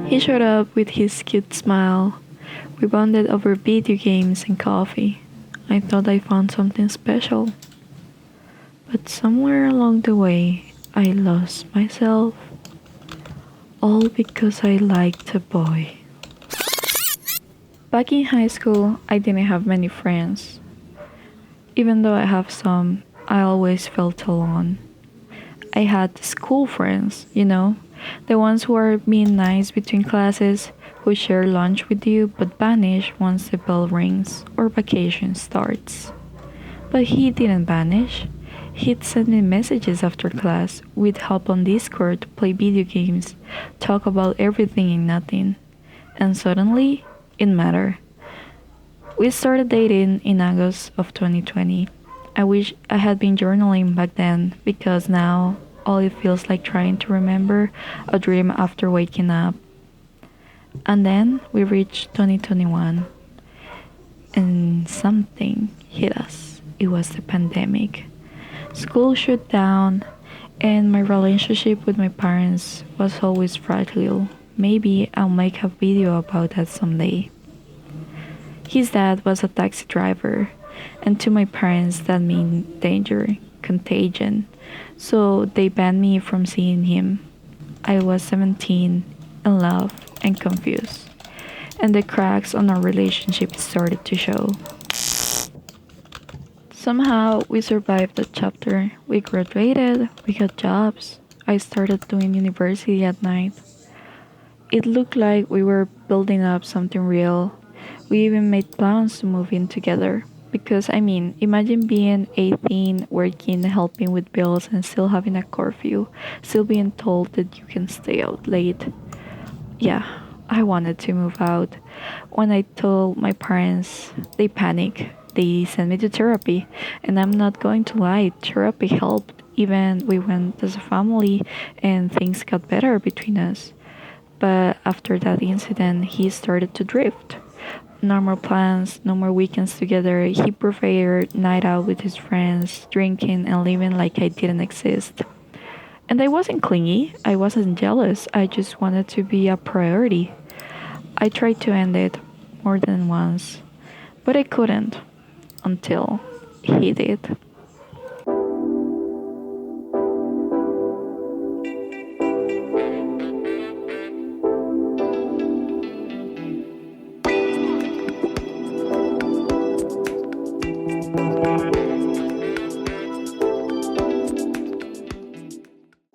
He showed up with his cute smile. We bonded over video games and coffee. I thought I found something special. But somewhere along the way, I lost myself. All because I liked a boy. Back in high school, I didn't have many friends. Even though I have some, I always felt alone. I had school friends, the ones who are being nice between classes, who share lunch with you but vanish once the bell rings or vacation starts. But he didn't vanish. He'd send me messages after class. We'd hop on Discord, play video games, talk about everything and nothing. And suddenly, it mattered. We started dating in August of 2020. I wish I had been journaling back then because now all it feels like trying to remember a dream after waking up. And then we reached 2021 and something hit us. It was the pandemic. School shut down and my relationship with my parents was always fragile. Maybe I'll make a video about that someday. His dad was a taxi driver, and to my parents that meant danger, contagion, so they banned me from seeing him. I was 17, in love, and confused, and the cracks on our relationship started to show. Somehow, we survived that chapter. We graduated, we got jobs. I started doing university at night. It looked like we were building up something real. We even made plans to move in together. Because, imagine being 18, working, helping with bills, and still having a curfew, still being told that you can stay out late. Yeah, I wanted to move out. When I told my parents, they panicked. They sent me to therapy. And I'm not going to lie, therapy helped. Even we went as a family and things got better between us. But after that incident, he started to drift. No more plans, no more weekends together. He preferred night out with his friends, drinking and living like I didn't exist. And I wasn't clingy, I wasn't jealous, I just wanted to be a priority. I tried to end it more than once, but I couldn't until he did.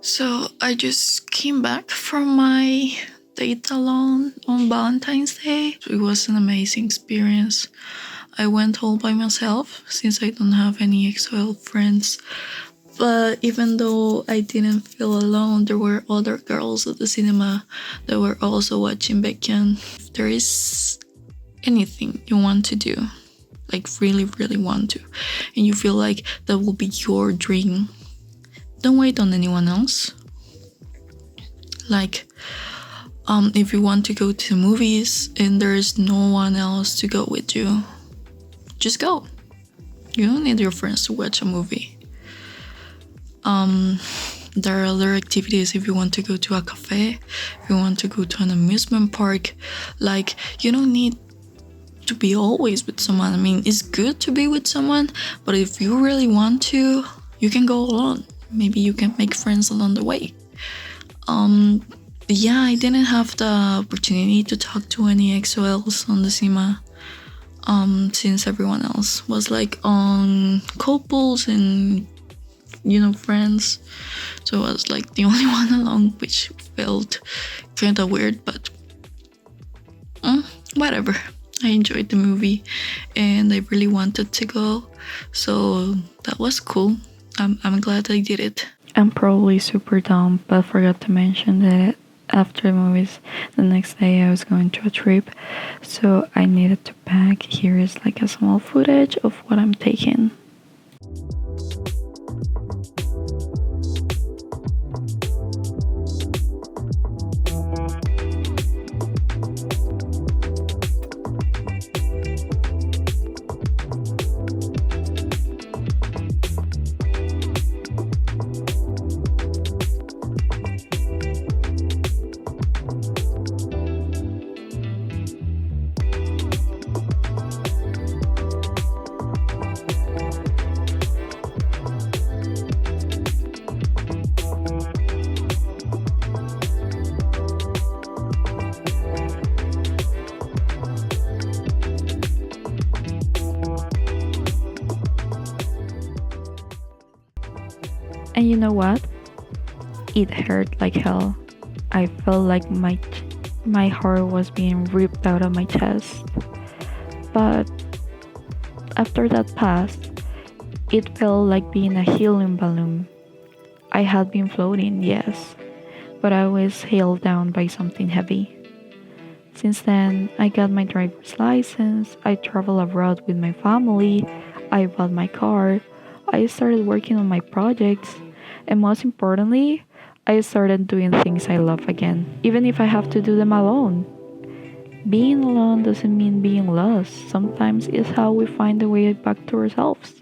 So I just came back from my date alone on Valentine's Day. It was an amazing experience. I went all by myself since I don't have any XOL friends. But even though I didn't feel alone, there were other girls at the cinema that were also watching Baekhyun. If there is anything you want to do, like really, really want to, and you feel like that will be your dream, don't wait on anyone else. Like, if you want to go to movies and there's no one else to go with you, just go. You don't need your friends to watch a movie. There are other activities if you want to go to a cafe, if you want to go to an amusement park. Like, you don't need to be always with someone. It's good to be with someone, but if you really want to, you can go alone. Maybe you can make friends along the way. Yeah, I didn't have the opportunity to talk to any XOLs on the cinema, since everyone else was like on couples and, friends. So I was like the only one alone, which felt kind of weird, but whatever. I enjoyed the movie and I really wanted to go, so that was cool. I'm glad I did it. I'm probably super dumb, but forgot to mention that after the movies, the next day I was going to a trip, so I needed to pack. Here is like a small footage of what I'm taking. And you know what? It hurt like hell. I felt like my heart was being ripped out of my chest. But after that passed, it felt like being a helium balloon. I had been floating, yes, but I was held down by something heavy. Since then, I got my driver's license, I traveled abroad with my family, I bought my car, I started working on my projects, and most importantly, I started doing things I love again, even if I have to do them alone. Being alone doesn't mean being lost. Sometimes it's how we find the way back to ourselves.